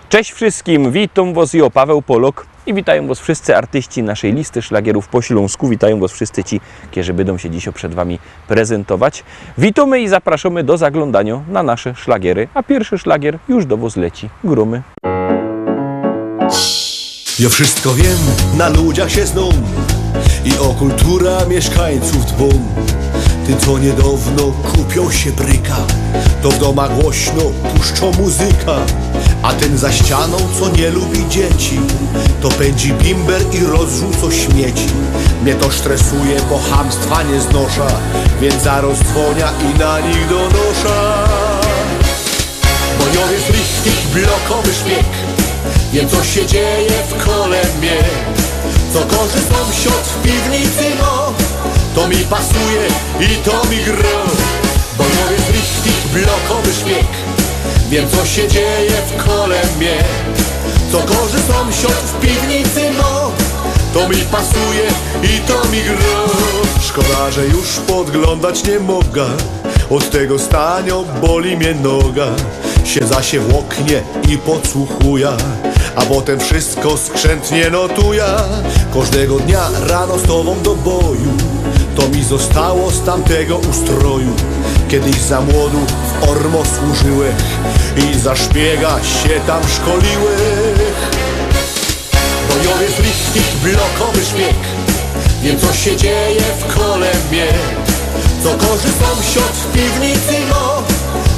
Cześć wszystkim, witam Was, ja Paweł Polok i witają Was wszyscy artyści naszej listy szlagierów po Śląsku. Witają Was wszyscy ci, którzy będą się dzisiaj przed Wami prezentować. Witamy i zapraszamy do zaglądania na nasze szlagiery, a pierwszy szlagier już do Was leci. Grumy. Ja wszystko wiem, na ludziach się znam i o kultura mieszkańców dbam. Tym, co niedawno kupią się bryka, to w domach głośno puszczą muzyka. A ten za ścianą, co nie lubi dzieci, to pędzi bimber i rozrzuca śmieci. Mnie to stresuje, bo chamstwa nie znosza, więc zaraz dzwonia i na nich donosza. Bo nie jest richtig blokowy szpieg, wiem co się dzieje w kole mnie. Co gorzy sąsiad w piwnicy, no to mi pasuje i to mi gra. Bo nie jest richtig blokowy szpieg, wiem co się dzieje w kole mnie. Co gorzy sąsiad w piwnicy, no to mi pasuje i to mi gra. Szkoda, że już podglądać nie mogę, od tego stania boli mnie noga. Siedza się w oknie i podsłuchuję, a potem wszystko skrzętnie notuję. Każdego dnia rano z tobą do boju, to mi zostało z tamtego ustroju. Kiedyś za młodu w Ormo służyłech i za szpiega się tam szkoliłech. Bo ja jest richtig blokowy szpieg, wiem co się dzieje w kole mnie. Co gorzy sąsiad w piwnicy, no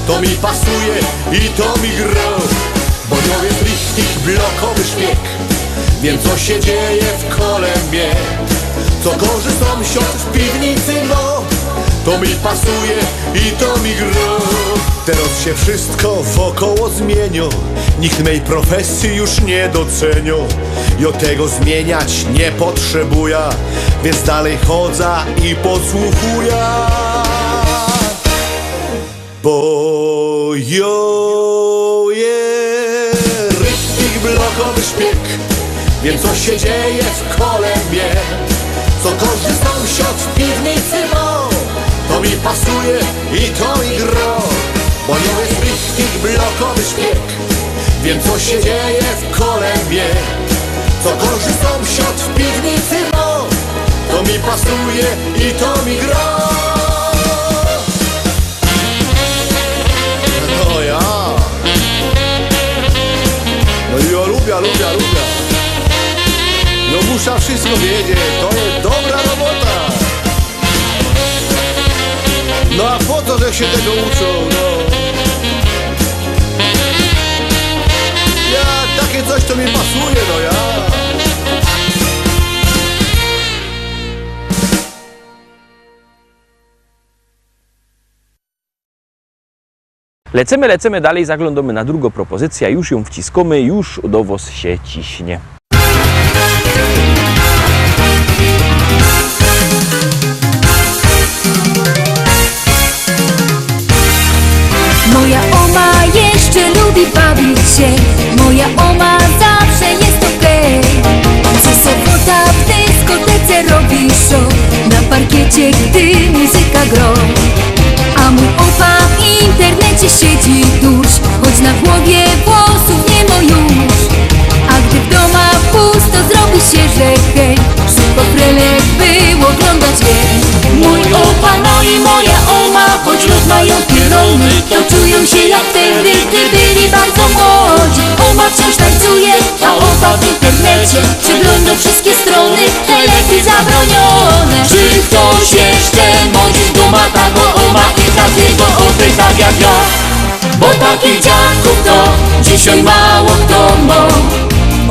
to mi pasuje i to mi gra. Bo ja jest richtig blokowy szpieg, wiem co się dzieje w kole mnie. Co gorzy sąsiad w piwnicy, no to mi pasuje i to mi gra. Teraz się wszystko wokoło zmienia, nikt mej profesji już nie docenia. Ja tego zmieniać nie potrzebuję, więc dalej chodzę i podsłuchuję. Bo jo jest richtig blokowy szpieg, wiem co się dzieje w kole mnie. Co gorzy sąsiad w piwnicy, no to mi pasuje i to mi gra. Bo nie jest richtig blokowy szpieg, wiem co się dzieje w kole mnie. Co gorzy sąsiad w piwnicy, no to mi pasuje i to mi gra. No ja, no ja lubię. No muszę wszystko wiedzieć, to jest dobra robota. No a po co, że się tego uczą, no? Ja, takie coś to mi pasuje, no ja. Lecimy dalej, zaglądamy na drugą propozycję, już ją wciskamy, już do Was się ciśnie. Moja oma jeszcze lubi bawić się, moja oma zawsze jest okej. Co sobota w dyskotece robi show, na parkiecie gdy muzyka gro. A mój opa w internecie siedzi dusz, choć na głowie włosów nie ma już. A gdy w domach pusto zrobi się, że hej, szybko prelek by oglądać jej. Mój opa, no i moja oma, choć już mają pierony, to czują się jak wtedy, gdy byli bardzo młodzi. Oma wciąż tańcuje, a opa w internecie przegląda wszystkie strony, telefon zabronione. Czy ktoś jeszcze mądrzy z duma tago oma i takiego opy tak jak ja? Bo takich dziadków to dzisiaj mało kto ma.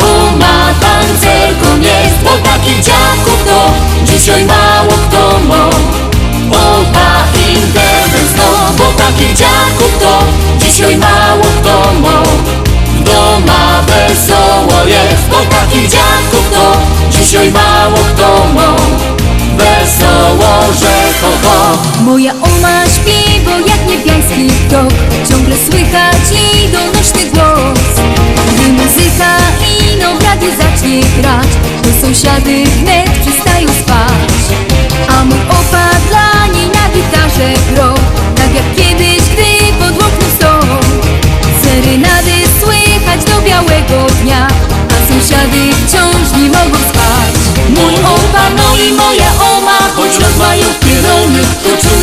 Oma tancerką jest, bo takich dziadków to dzisiaj mało kto ma. Opa internet zno, bo takich dziadków to dzisiaj mało kto ma. W doma wesoło jest, bo takich dziadków to dzisiaj mało kto ma. Wesoło, że ho ho. Moja oma śpiewa jak niebiański ptok, ciągle słychać jej donośny głos. Gdy muzyka ino w radiu zacznie grać, to sąsiady wnet przestają spać. A mój opa dla niej na gitarze gro, tak jak kiedyś, gdy pod oknem stał. Serenady słychać do białego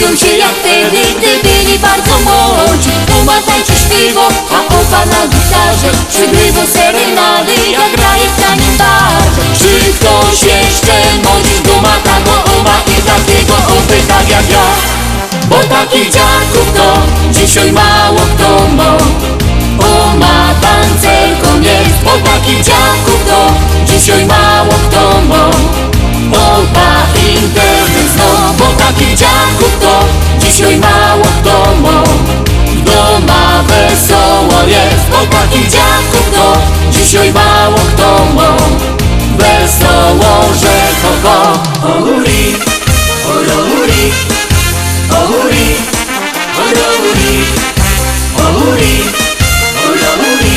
bawią się jak wtedy, gdy byli bardzo młodzi. Oma tańczy śpiewo, a opa na gitarze przygrywa serenady, jak graje w tanim barze. Czy ktoś jeszcze modzi duma tago oma i takiego opy tak jak ja? Bo takich dziadków to dzisiaj mało kto ma. Oma tancerką jest, bo takich dziadków to dzisiaj mało kto ma. Opa internet zno, bo takich dziadków to dzisiaj mało kto ma. Doma wesoło jest, bo takich dziadków to dzisiaj mało kto ma. Wesoło, że ho ho. Ohuri, ohuri, ohuri, ohuri, ohuri, ohuri,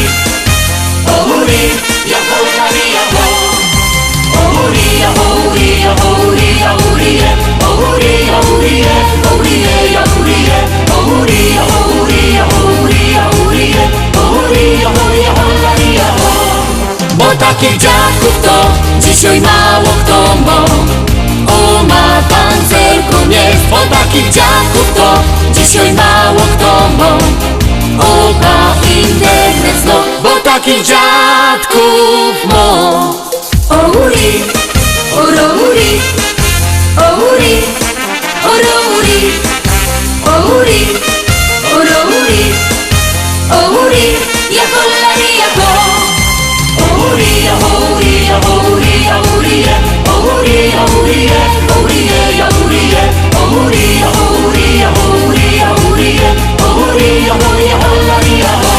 ohuri, ja ohuri, ja ho. Ohuri, ohuri, ohuri, ohuri, ohuri, ohuri, ohuri, ohuri, ohuri, ohuri, ohuri, ohuri, ohuri, ohuri, ohuri, bo takich dziadków to dzisiaj mało kto ma. Oma tancerką jest, bo takich dziadków to dzisiaj mało kto ma. Opa internet zno, bo takich dziadków ma. Ohuri, ohuri, ohuri, ohuri, ohuri, ohuri, ohuri, ja holari, ja ho. Ohuri, ohuri, ohuri, ohuri, ohuri, ohuri, ohuri, ohuri, ohuri, ohuri, ohuri, ohuri, ohuri, holari, ja ho.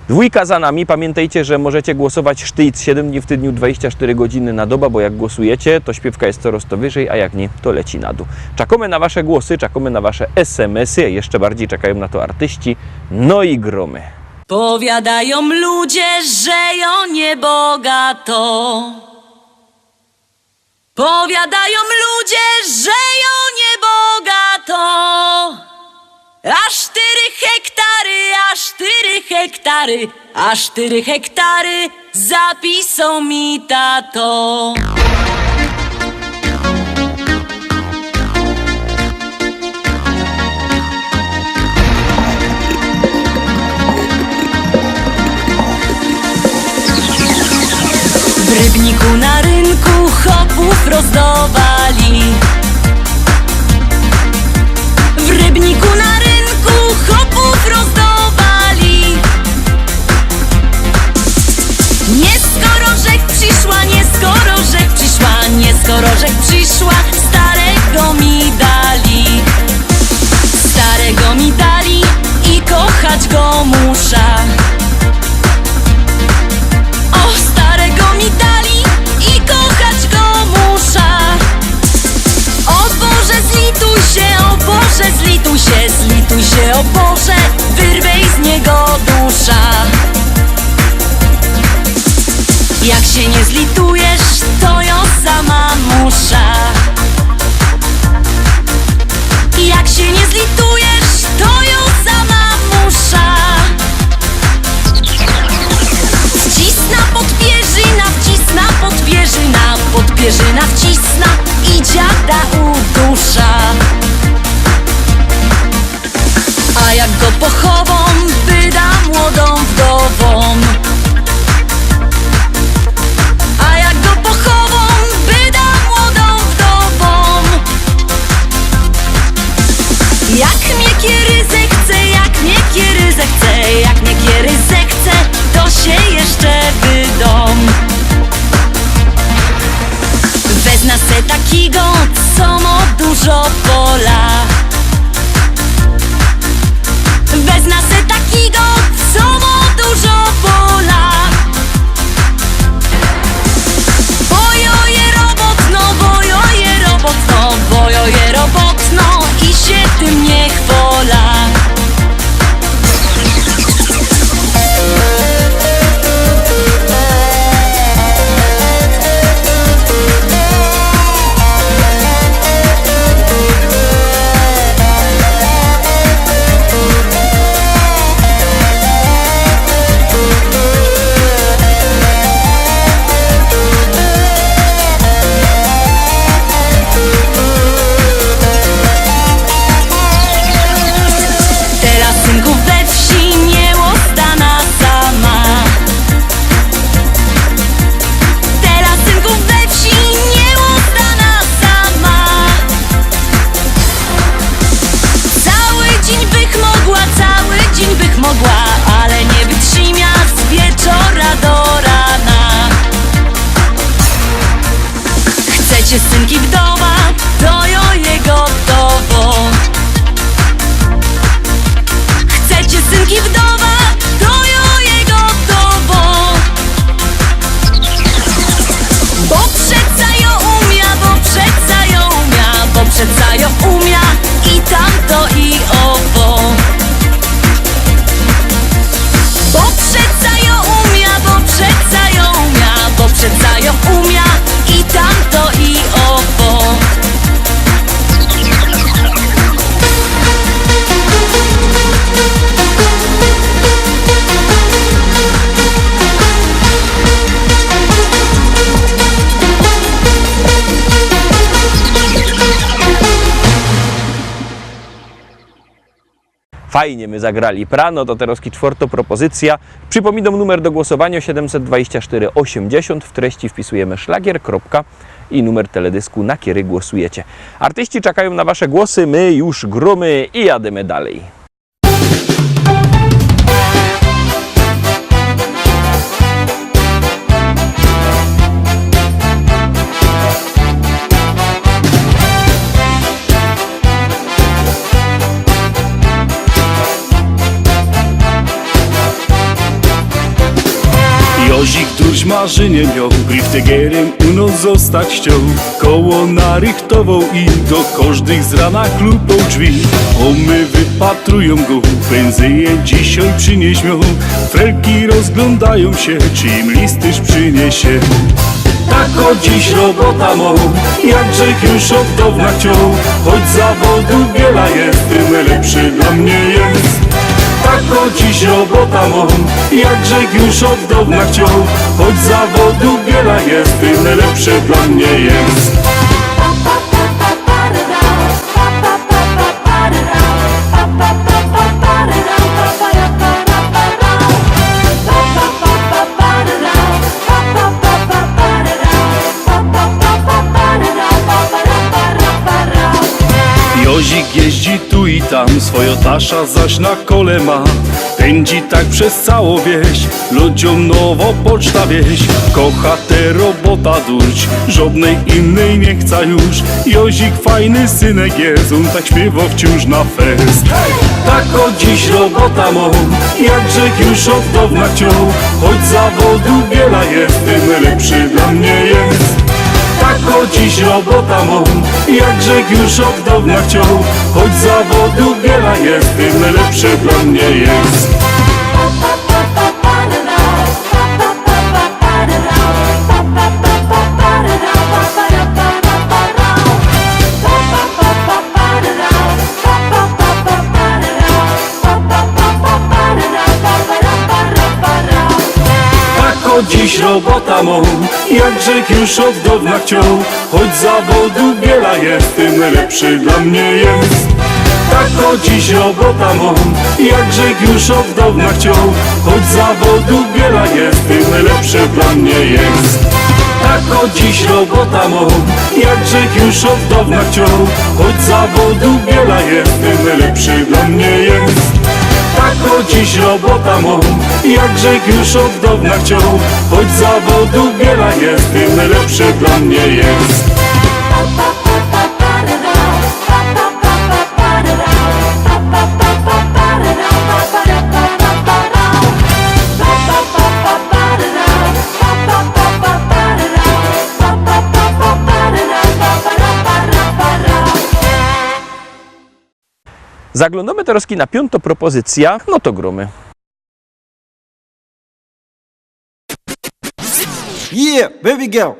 Dwójka za nami. Pamiętajcie, że możecie głosować sztyc 7 dni w tygodniu, 24 godziny na dobę, bo jak głosujecie, to śpiewka jest coraz to wyżej, a jak nie, to leci na dół. Czekamy na wasze głosy, czekamy na wasze SMS-y, jeszcze bardziej czekają na to artyści, no i gromy. Powiadają ludzie, że ją niebogato. Powiadają ludzie, że ją niebogato. A 4 hektary, a 4 hektary, a 4 hektary zapisał mi tato. W Rybniku na rynku chopów rozdawali. W Rybniku na rynku chopów rozdawali. Nie skoro rzek przyszła, nie skoro rzek przyszła, nie skoro rzek przyszła, starego mi dali. Starego mi dali i kochać go muszę. O, starego mi dali i kochać go muszę. O Boże, zlituj się, o Boże, zlituj się, zlituj się, o Boże, wyrwej z niego dusza. Jak się nie zlitujesz, to ja sama muszę. Jak się nie zlitujesz, to ja sama muszę. Wcisna podpierzyna, wcisna podpierzyna, podpierzyna wcisna i dziada udusza. A jak go pochową, wyda młodą wdową. A jak go pochową, wyda młodą wdową. Jak mnie kiery zechce, jak mnie kiery zechce, jak mnie kiery zechce, to się jeszcze wydom. Wezna se takiego, co ma dużo pola. Wezna se takiego, co ma dużo pola. Bojo je robotno, bojo je robotno, bojo je robotno i się tym nie chwola. mogła, ale nie wytrzyma z wieczora do rana. Chcecie synki wdowa, to jo je gotowo. Chcecie synki wdowa, to jo je gotowo. Bo przeca jo umia, bo przeca jo umia, bo przeca jo umia i tamto i owo. Bo przeca jo umia, bo przeca jo umia, bo przeca jo umia i tamto i owo. Fajnie my zagrali prano, to teraz czwarta propozycja. Przypominam numer do głosowania 724 80. W treści wpisujemy szlagier, kropka i numer teledysku, na który głosujecie. Artyści czekają na wasze głosy, my już gromy i jademy dalej. Jozik tuż marzenie miał, griftegerem u nos zostać chciał. Koło narychtował i do każdych z rana klupał drzwi. Omy wypatrują go, pędzyje dzisiaj przynieś miał. Frelki rozglądają się, czy im listyż przyniesie. Tak o dziś robota mą, jakże już od dawna chciał. Choć zawodu wiele jest, tym lepszy dla mnie jest. Tak o dziś robota mą, jakże już od dawna chciał. Choć zawodu wiele jest, tym lepszy dla mnie jest. Jozik jeździ tu i tam, swoją tasza zaś na kole ma. Pędzi tak przez całą wieś, ludziom nowo poczta wieś. Kocha te robota durć, żadnej innej nie chce już. Jozik fajny synek jest, on tak śpiewa wciąż na fest. Tak o dziś robota mą, jakże już od dawna chciał. Choć zawodu wiele jest, tym lepszy dla mnie jest. Tak o dziś robota mą, jakże już od dawna chciał. Choć zawodu wiele jest, tym lepszy dla mnie jest. Dziś robota mą, jakże już od dawna chciał. Choć zawodu wiele jest, tym lepszy dla mnie jest. Tak o dziś robota mą, jakże już od dawna chciał. Choć zawodu wiele jest, tym lepszy dla mnie jest. Tak o dziś robota mą, jakże już od dawna chciał. Choć zawodu wiele jest, tym lepszy dla mnie jest. Tak o dziś robota mą, jakże już od dawna chciał. Choć zawodu wiele jest, tym lepszy dla mnie jest. Zaglądamy teraz na piątą propozycję, no to gromy. Yeah, baby girl.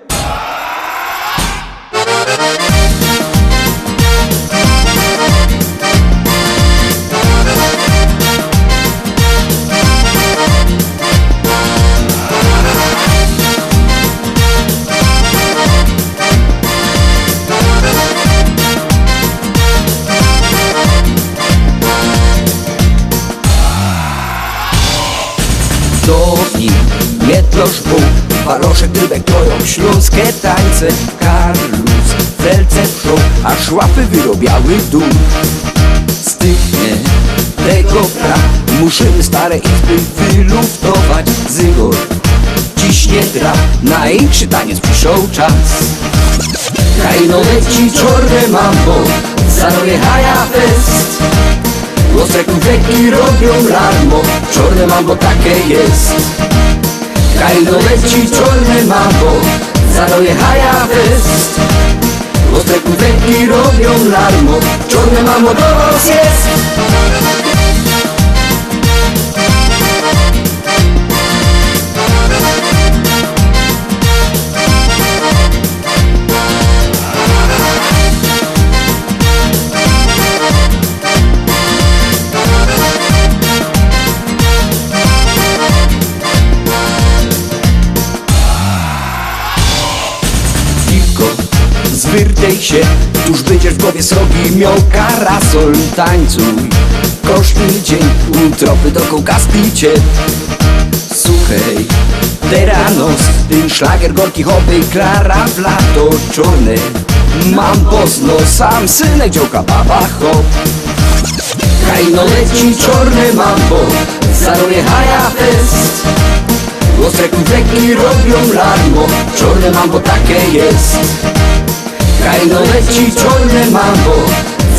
Dopi, Mietlosz, Bóg, Baloszek, Rybek kroją śląskie tańce. Karlus, Felce wszą, aż łapy wyrobiały dół. Styknie tego pra, Musimy stare izby wyluftować. Zygor ciśnie trap, największy taniec przyszł czas. Kajno leci czorne mambo, zanoje haja fest. Ostre konfetti robią larmo, czorne mambo takie jest. Kajno leci czorne mambo, zanoje haja fest. Ostre konfetti robią larmo, czorne mambo do was jest. Zwyrtej się, tuż będziesz w głowie srogi miał karasol. Tańcuj, kosztny dzień, tropy do kołkaspicie. Słuchaj, teranos, ten szlagier gorki hopy, Klara w lato czorne. Mam posno, sam synek dziołka baba hop. Kajno leci czorne mambo, zaroje haja fest. Ostre konfetti robią larmo, czorne mambo takie jest. Kajno leci czorne mambo,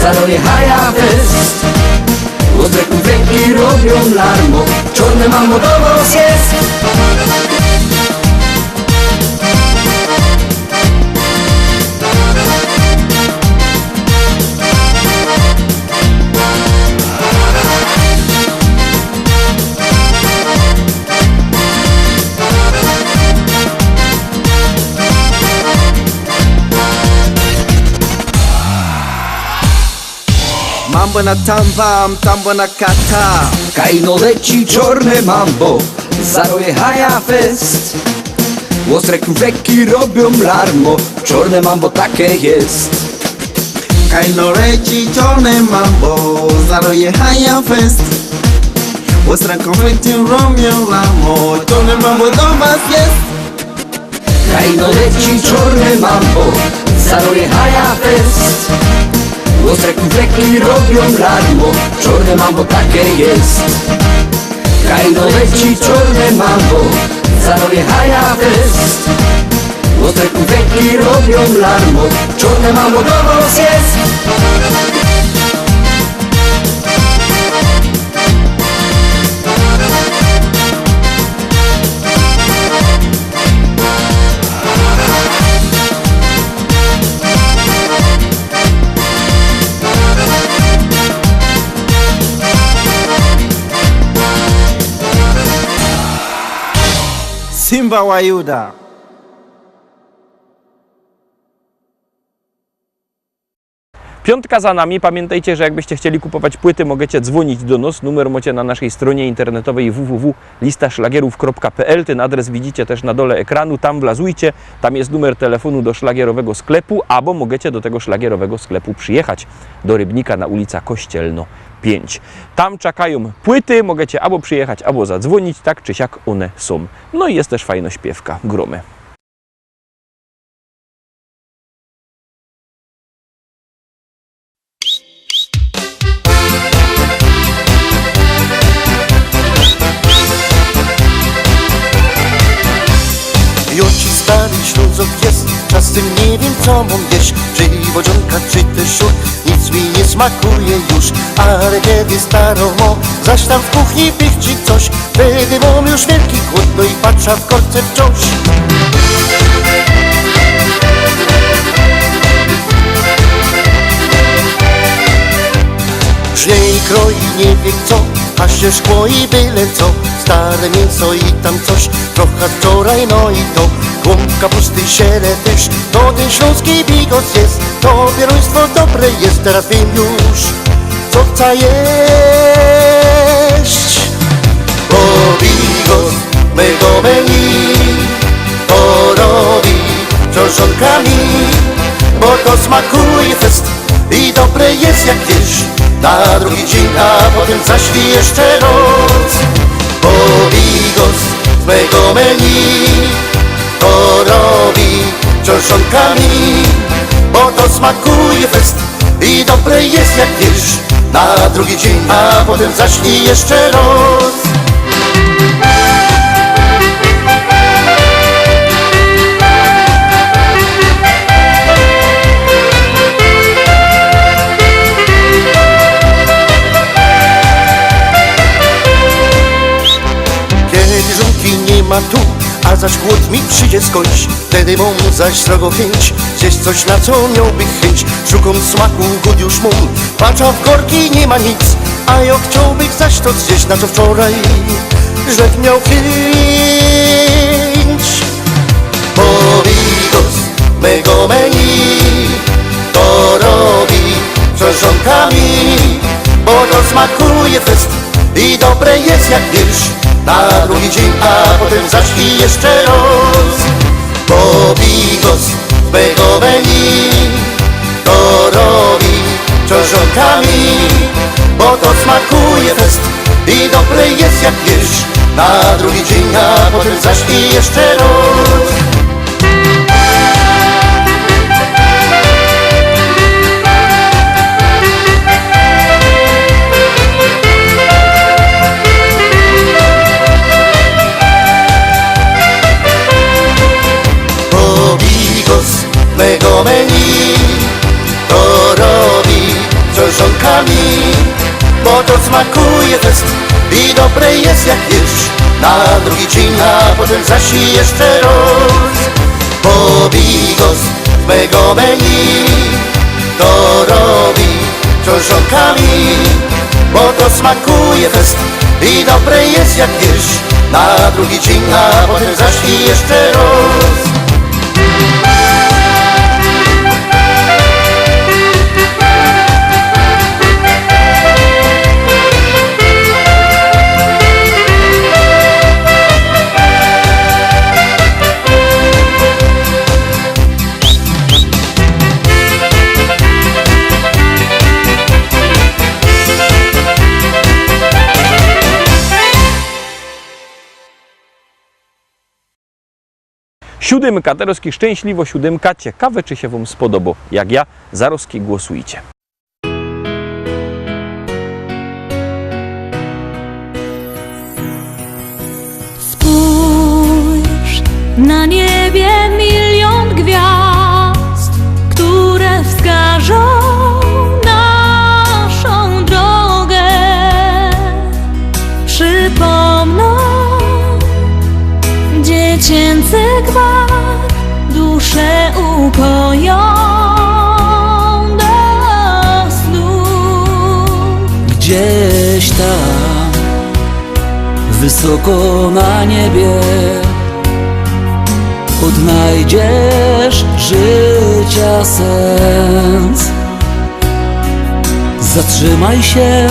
zaroje haja fest. Ostre konfetti robią larmo, czorne mambo do was jest. Mambo na tam wam, tambo na kata. Kajno leci czorne mambo, zaroje haja fest. Ostre konfetti robią larmo, czorne mambo takie jest. Kajno leci czorne mambo, zaroje haja fest. Ostre konfetti robią larmo, czorne mambo do was jest. Kajno leci czorne mambo, zaroje haja fest. Ostre konfetti robią larmo, czorne mambo takie jest. Kajno leci czorne mambo, zaroje haja fest. Ostre konfetti robią larmo, czorne mambo do was jest. Simba wa Yuda. Piątka za nami. Pamiętajcie, że jakbyście chcieli kupować płyty, możecie dzwonić do nas. Numer macie na naszej stronie internetowej www.listaszlagierów.pl. Ten adres widzicie też na dole ekranu. Tam wlazujcie. Tam jest numer telefonu do szlagierowego sklepu, albo możecie do tego szlagierowego sklepu przyjechać do Rybnika na ulica Kościelno 5. Tam czekają płyty. Możecie albo przyjechać, albo zadzwonić. Tak czy siak one są. No i jest też fajna śpiewka. Gromy. Joci stary Ślązok jest, czasem nie wiem co mam jeść. Czy wodzionka, czy też szur, nic mi nie smakuje już. Ale kiedy starą mo, zaś tam w kuchni pichci coś, wtedy mam już wielki głód, no i patrzę w korce wciąż. Żnie i kroi nie wie co, a się szkło i byle co. Stare mięso i tam coś, trochę wczoraj no i to. Głąb kapusty, siele też, to ten śląski bigos jest. To pieruństwo dobre jest, teraz wiem już, co chcę jeść. Bo bigos mego menu porobi cząszonkami, bo to smakuje fest i dobre jest jak wiesz. Na drugi dzień, a potem zaśpi jeszcze noc. Bo bigos z mego menu porobi cząszonkami, bo to smakuje fest i dobre jest jak wiesz. na drugi dzień, a potem zaśnij jeszcze raz. Kiedy żonki nie ma tu, a zaś głód mi przyjdzie skądś, wtedy mam zaś srogo chęć, gdzieś coś na co miałby chęć. Szukam smaku, głód już mam, patrzę w korki, nie ma nic, a ja chciałbym zaś to zjeść, na co wczoraj żech miał chęć. Bigos mego menu to robi żonkami, bo to smakuje fest i dobre jest jak wiersz na drugi dzień, a potem zaśnij jeszcze raz. Bo bigos mego menu to robi żonkami, bo to smakuje fest i dobre jest jak wiersz na drugi dzień, a potem zaśnij jeszcze raz. Mego menu to robi żonkami, bo to smakuje fest i dobre jest jak wiersz na drugi dzień, a potem zaśnij jeszcze raz. Bo bigos mego menu to robi żonkami, bo to smakuje fest i dobre jest jak wiersz na drugi dzień, a potem zaśnij jeszcze raz. Siódemka, Tarowski szczęśliwo siódemka. Ciekawe, czy się Wam spodoba. Jak ja, Zarowski, głosujcie. Spójrz, na niebie milion gwiazd, które wskażą naszą drogę, przypomną dziecięcy gwar, duszę ukoją do snu. Gdzieś tam, wysoko na niebie, odnajdziesz życia sens. Zatrzymaj się,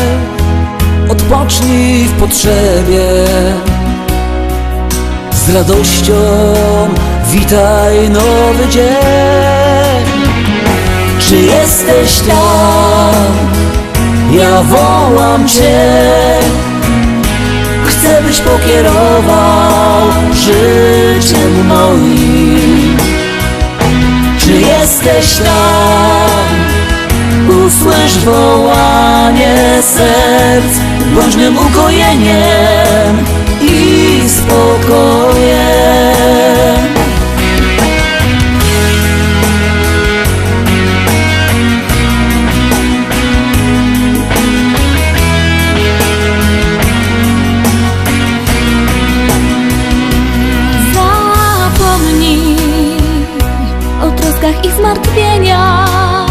odpocznij w potrzebie, z radością witaj nowy dzień. Czy jesteś tam? Ja wołam Cię. Chcę, byś pokierował życiem moim. Czy jesteś tam? Usłysz wołanie serc, bądź mym ukojeniem i spokojem. Zapomnij o troskach i zmartwieniach,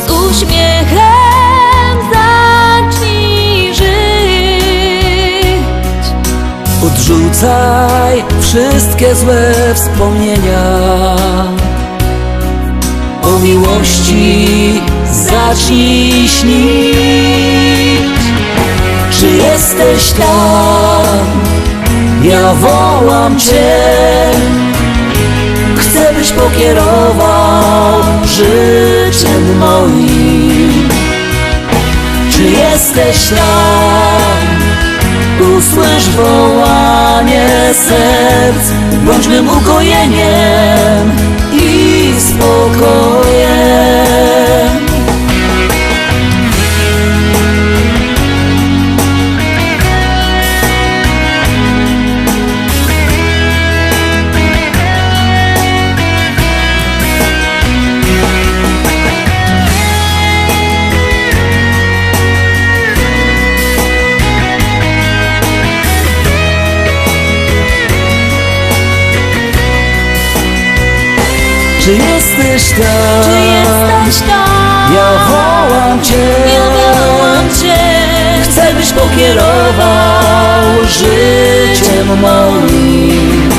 z uśmiechem zacznij żyć. Odrzucaj wszystkie złe wspomnienia, o miłości zacznij śnić. Czy jesteś tam? Ja wołam Cię. Chcę, byś pokierował życiem moim. Czy jesteś tam? Usłysz wołanie serc, bądź mym ukojeniem i spokojem. jesteś tam? Czy jesteś tam? Ja wołam Cię, Ja wołam Cię. chcę byś pokierował życiem moim.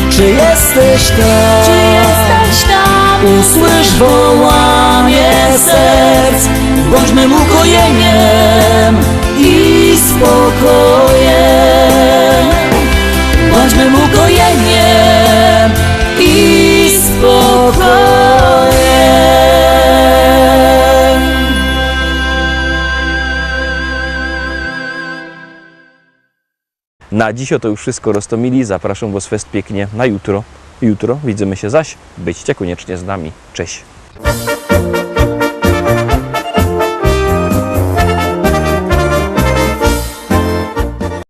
Czy jesteś tam? Czy jesteś tam? Usłysz wołanie serc, bądź mym ukojeniem i spokojem. Bądź mym ukojeniem i spokojem. Na dziś to już wszystko, Rostomili. Zapraszam Was fest pięknie na jutro. Jutro widzimy się zaś. Byćcie koniecznie z nami. Cześć.